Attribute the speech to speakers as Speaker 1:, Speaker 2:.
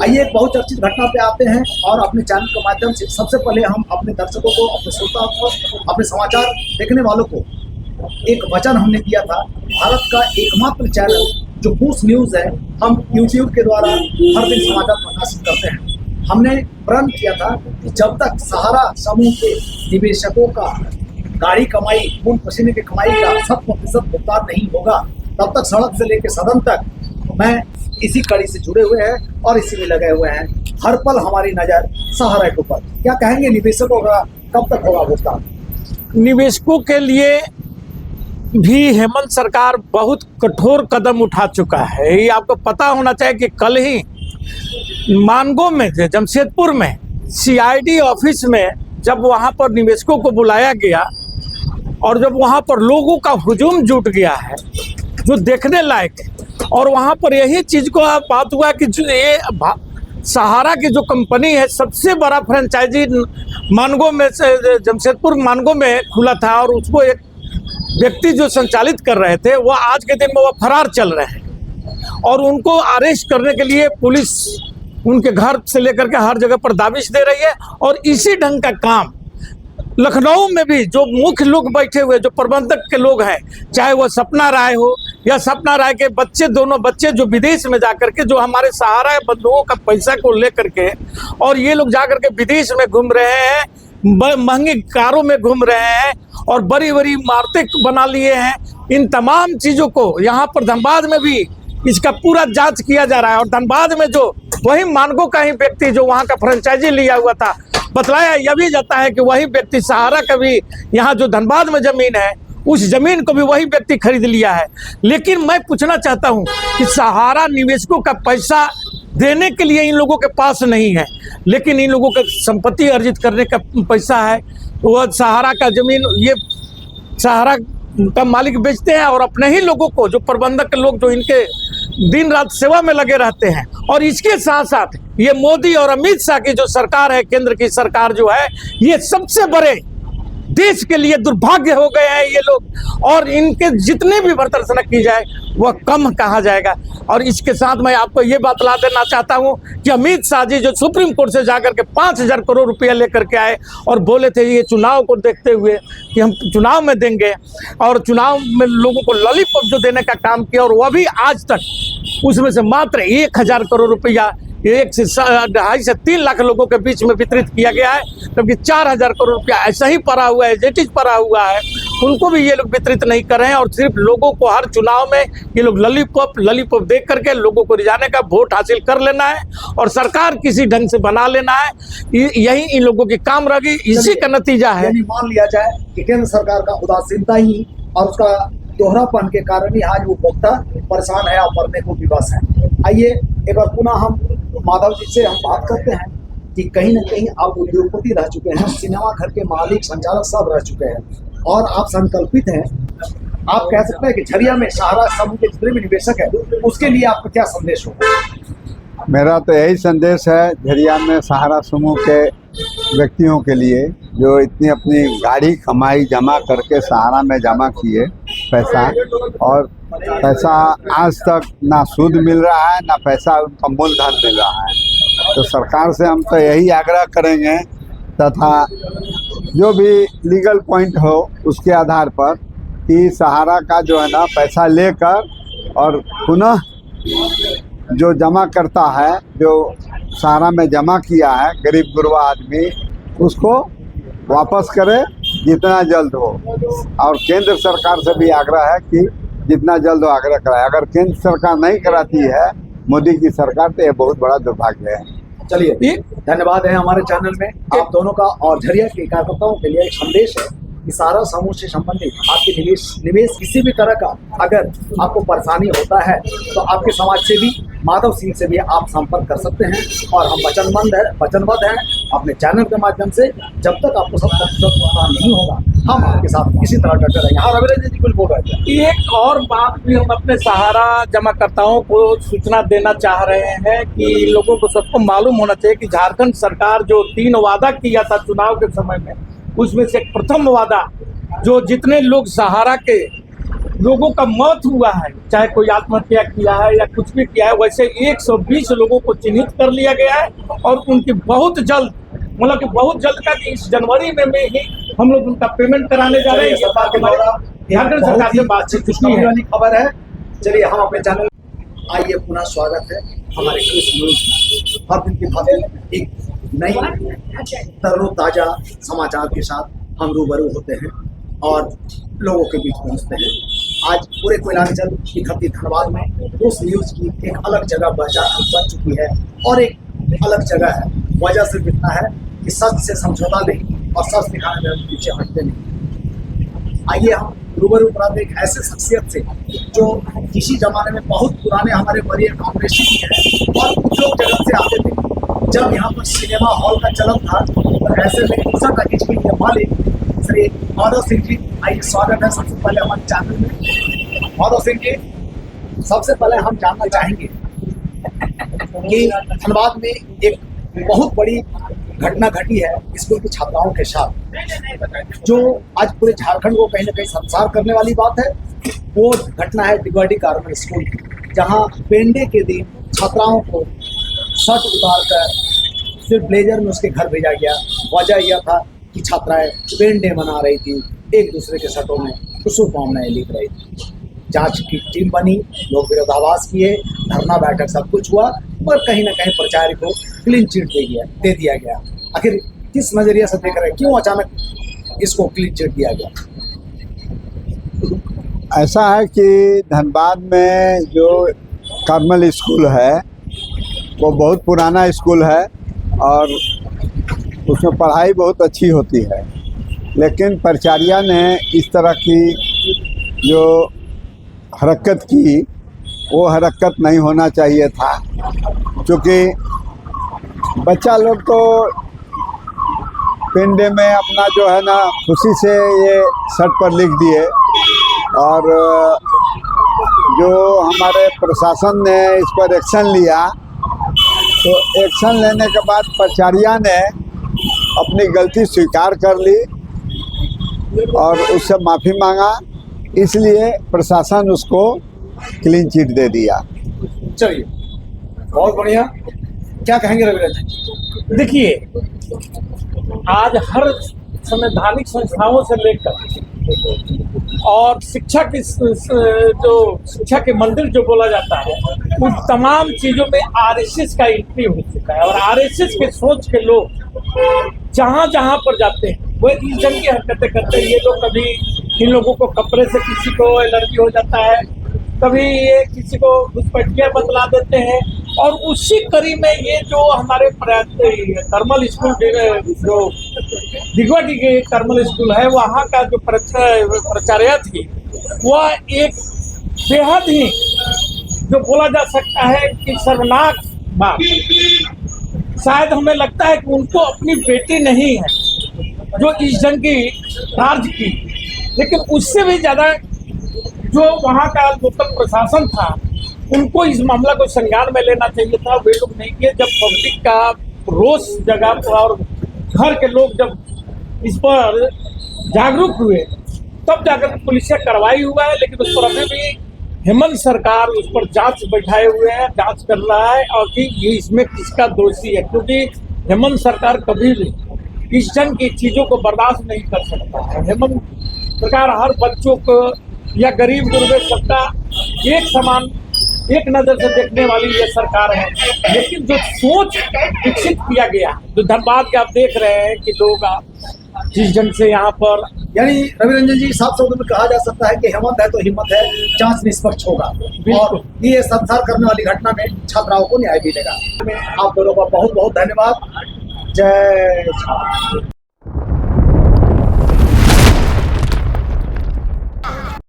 Speaker 1: आइए एक बहुत चर्चित घटना पे आते हैं और अपने चैनल के माध्यम से सबसे पहले हम अपने दर्शकों को, अपने श्रोताओं को, अपने समाचार देखने वालों को एक वचन हमने दिया था। भारत का एकमात्र चैनल जो पूछ न्यूज़ है, हम यूट्यूब के द्वारा हर दिन समाचार प्रकाशित करते हैं। हमने प्रण किया था कि जब तक सहारा समूह के निवेशकों का गाड़ी कमाई, खून पसीने की कमाई का 100% भुगतान नहीं होगा, तब तक सड़क से लेकर सदन तक मैं इसी कड़ी से जुड़े हुए हैं और इसी में लगे हुए हैं। हर पल हमारी नज़र सहारा के ऊपर। क्या कहेंगे निवेशकों का कब तक होगा भुगतान?
Speaker 2: निवेशकों के लिए भी हेमंत सरकार बहुत कठोर कदम उठा चुका है। ये आपको पता होना चाहिए कि कल ही मानगो में, जमशेदपुर में सीआईडी ऑफिस में जब वहाँ पर निवेशकों को बुलाया गया और जब वहाँ पर लोगों का हुजूम जुट गया है जो देखने लायक है, और वहाँ पर यही चीज़ को बात हुआ कि जो ये सहारा की जो कंपनी है, सबसे बड़ा फ्रेंचाइजी मानगो में से जमशेदपुर मानगो में खुला था और उसको एक व्यक्ति जो संचालित कर रहे थे वह आज के दिन में वह फरार चल रहे हैं और उनको अरेस्ट करने के लिए पुलिस उनके घर से लेकर के हर जगह पर दाबिश दे रही है। और इसी ढंग का काम लखनऊ में भी जो मुख्य लोग बैठे हुए, जो प्रबंधक के लोग हैं, चाहे वह सपना राय हो या सपना राय के बच्चे, दोनों बच्चे जो विदेश में जाकर के जो हमारे सहारा बंधुओं का पैसा को लेकर के और ये लोग जाकर के विदेश में घूम रहे हैं, महंगी कारों में घूम रहे हैं और बड़ी बड़ी इमारतें बना लिए हैं। इन तमाम चीज़ों को यहाँ पर धनबाद में भी इसका पूरा जांच किया जा रहा है। और धनबाद में जो वही मानगो का ही व्यक्ति जो वहाँ का फ्रेंचाइजी लिया हुआ था, बतलाया यह भी जाता है कि वही व्यक्ति सहारा का भी यहाँ जो धनबाद में जमीन है, उस जमीन को भी वही व्यक्ति खरीद लिया है। लेकिन मैं पूछना चाहता हूँ कि सहारा निवेशकों का पैसा देने के लिए इन लोगों के पास नहीं है, लेकिन इन लोगों का संपत्ति अर्जित करने का पैसा है। वह सहारा का जमीन ये सहारा का मालिक बेचते हैं और अपने ही लोगों को, जो प्रबंधक लोग जो इनके दिन रात सेवा में लगे रहते हैं। और इसके साथ साथ ये मोदी और अमित शाह की जो सरकार है, केंद्र की सरकार जो है, ये सबसे बड़े देश के लिए दुर्भाग्य हो गए हैं ये लोग। और इनके जितने भी भर्त्सना की जाए वह कम कहा जाएगा। और इसके साथ मैं आपको ये बात ला देना चाहता हूँ कि अमित शाह जी जो सुप्रीम कोर्ट से जाकर के 5,000 करोड़ रुपया लेकर के आए और बोले थे ये चुनाव को देखते हुए कि हम चुनाव में देंगे, और चुनाव में लोगों को लॉलीपॉप जो देने का काम किया, और वह भी आज तक उसमें से मात्र 1,000 करोड़ रुपया 1 से 2.5 से 3 लाख लोगों के बीच में वितरित किया गया है, जबकि 4,000 करोड़ रुपया ऐसा ही पड़ा हुआ है, जेटिज पड़ा हुआ है, उनको भी ये लोग वितरित नहीं कर रहे हैं। और सिर्फ लोगों को हर चुनाव में ये लोग लॉलीपॉप देख करके लोगों को रिझाने का, वोट हासिल कर लेना है और सरकार किसी ढंग से बना लेना है, यही इन लोगों की काम रही। इसी का नतीजा है।
Speaker 1: मान लिया जाए कि केंद्र सरकार का उदासीनता ही और उसका दोहरापन के कारण ही आज वो उपभोक्ता परेशान है और मरने को विवश है। आइए एक बार पुनः हम माधव जी से हम बात करते हैं कि कहीं ना कहीं आप उद्योगपति रह चुके हैं, सिनेमा घर के मालिक, संचालक सब रह चुके हैं और आप संकल्पित हैं। आप कह सकते हैं कि झरिया में सहारा समूह के जितने भी निवेशक है, उसके लिए आपका क्या संदेश होगा?
Speaker 3: मेरा तो यही संदेश है झरिया में सहारा समूह के व्यक्तियों के लिए, जो इतनी अपनी गाड़ी कमाई जमा करके सहारा में जमा किए पैसा, और पैसा आज तक ना सूद मिल रहा है ना पैसा उनका मूलधन मिल रहा है। तो सरकार से हम तो यही आग्रह करेंगे, तथा जो भी लीगल पॉइंट हो उसके आधार पर, कि सहारा का जो है ना पैसा लेकर और पुनः जो जमा करता है, जो सहारा में जमा किया है गरीब गुरबा आदमी, उसको वापस करे जितना जल्द हो। और केंद्र सरकार से भी आग्रह है कि जितना जल्द हो आग्रह कराए। अगर केंद्र सरकार नहीं कराती है, मोदी की सरकार, तो ये बहुत बड़ा दुर्भाग्य है।
Speaker 1: चलिए, धन्यवाद है हमारे चैनल में आप दोनों का। और झरिया के कार्यकर्ताओं के लिए एक संदेश है कि सहारा समूह से संबंधित आपके निवेश किसी भी तरह का अगर आपको परेशानी होता है तो आपके समाज से भी, माधव सिंह से भी आप संपर्क कर सकते हैं। और हम वचनबद्ध हैं अपने चैनल के माध्यम से, जब तक आपको सब भुगतान नहीं होगा हम आपके साथ किसी तरह डटे रहेंगे। यहाँ रविरंजन जी कुछ बोल रहे थे।
Speaker 2: एक और बात भी हम अपने सहारा जमाकर्ताओं को सूचना देना चाह रहे हैं कि लोगों को सबको मालूम होना चाहिए कि झारखंड सरकार जो 3 वादा किया था चुनाव के समय में, उसमें से एक प्रथम वादा जो जितने लोग सहारा के लोगों का मौत हुआ है, चाहे कोई आत्महत्या किया है या कुछ भी किया है, वैसे 120 लोगों को चिन्हित कर लिया गया है और उनकी बहुत जल्द, मतलब कि बहुत जल्द का इस जनवरी में ही हम लोग उनका पेमेंट कराने जा रहे हैं।
Speaker 1: सरकार के द्वारा
Speaker 2: झारखंड सरकार से बातचीत
Speaker 1: खुशखबरी वाली खबर है। चलिए हम अपने चैनल आइए, पुनः स्वागत है हमारे क्रिस न्यूज में। हर दिन की भांति एक नई तरोताजा समाचार के साथ हम रूबरू होते हैं और लोगों के बीच पहुंचते हैं। आज पूरे कोयलांचल की धरती धनबाद में उस न्यूज की एक अलग जगह बन चुकी है और एक अलग जगह है। वजह सिर्फ इतना है कि सच से समझौता नहीं और सच दिखाने में पीछे हटते नहीं। आइए हम रूबरू कराते एक ऐसे शख्सियत से जो किसी जमाने में बहुत पुराने हमारे वरीय कांग्रेसी भी हैं और कुछ लोग जगत से आते थे। जब यहाँ पर सिनेमा हॉल का चलन था तो ऐसे में उषा टॉकीज के लिए मालिक श्री माधव सिंह जी, आइए स्वागत है सबसे पहले हमारे चैनल में। माधव सिंह जी, सबसे पहले हम जानना चाहेंगे कि धनबाद में एक बहुत बड़ी घटना घटी है स्कूल की छात्राओं के साथ, जो आज पूरे झारखंड को कहीं ना कहीं संसार करने वाली बात है। वो घटना है डिगवाडी गार्मेंट स्कूल की, जहां पेंडे के दिन छात्राओं को शर्ट उतार कर सिर्फ ब्लेजर में उसके घर भेजा गया। वजह यह था कि छात्राएं पेंडे मना रही थी, एक दूसरे के शर्टों में शुभकामनाएं लिख रही थी। जांच की टीम बनी, लोग विरोधाभास किए, धरना बैठक सब कुछ हुआ, पर कहीं ना कहीं प्राचार्य को क्लीन चिट दे दिया गया। आखिर किस नजरिए से देख रहे हैं, क्यों अचानक इसको क्लीन चिट दिया गया?
Speaker 3: ऐसा है कि धनबाद में जो कार्मल स्कूल है वो बहुत पुराना स्कूल है और उसमें पढ़ाई बहुत अच्छी होती है, लेकिन प्राचार्य ने इस तरह की जो हरकत की वो हरकत नहीं होना चाहिए था, क्योंकि बच्चा लोग तो पेंडे में अपना जो है ना खुशी से ये शर्ट पर लिख दिए और जो हमारे प्रशासन ने इस पर एक्शन लिया, तो एक्शन लेने के बाद प्राचार्य ने अपनी गलती स्वीकार कर ली और उससे माफ़ी मांगा, इसलिए प्रशासन उसको क्लीन चिट दे दिया।
Speaker 1: चलिए, बहुत बढ़िया। क्या कहेंगे रविरंजन जी?
Speaker 2: देखिए, आज हर संवैधानिक संस्थाओं से लेकर और शिक्षा की जो शिक्षा के मंदिर जो बोला जाता है, उन तमाम चीजों में आरएसएस का एंट्री हो चुका है और आरएसएस के सोच के लोग जहां जहां पर जाते हैं वो इस जंग की हरकतें करते हैं। ये लोग कभी इन लोगों को कपड़े से किसी को एलर्जी हो जाता है, कभी ये किसी को घुसपैठियां बतला देते हैं और उसी कड़ी में ये जो हमारे कर्मल स्कूल जो दिगवाडी के कर्मल स्कूल है, वहाँ का जो प्राचार्य थी वह एक बेहद ही जो बोला जा सकता है कि शर्मनाक बात। शायद हमें लगता है कि उनको अपनी बेटी नहीं है जो इस जंग की कार्य की, लेकिन उससे भी ज़्यादा जो वहाँ का लोकल प्रशासन था उनको इस मामला को संज्ञान में लेना चाहिए था। वे लोग नहीं किए। जब पब्लिक का रोष जगा और घर के लोग जब इस पर जागरूक हुए तब जाकर पुलिस से कार्रवाई हुआ है, लेकिन उस पर अभी भी हेमंत सरकार उस पर जांच बैठाए हुए हैं, जांच कर रहा है और कि ये इसमें किसका दोषी है, क्योंकि हेमंत सरकार कभी भी इस जंग की चीज़ों को बर्दाश्त नहीं कर सकता है। हेमंत सरकार हर बच्चों को या गरीब गुरबे सबका एक समान एक नजर से देखने वाली ये सरकार है, लेकिन जो सोच विकसित किया गया, जो धनबाद के आप देख रहे हैं कि लोग जिस जंग से यहाँ पर,
Speaker 1: यानी रविरंजन जी, साफ शब्दों में कहा जा सकता है कि हेमंत है तो हिम्मत है, जांच निष्पक्ष होगा और ये संसार करने वाली घटना में छात्राओं को न्याय मिलेगा। आप दोनों का बहुत बहुत धन्यवाद। जय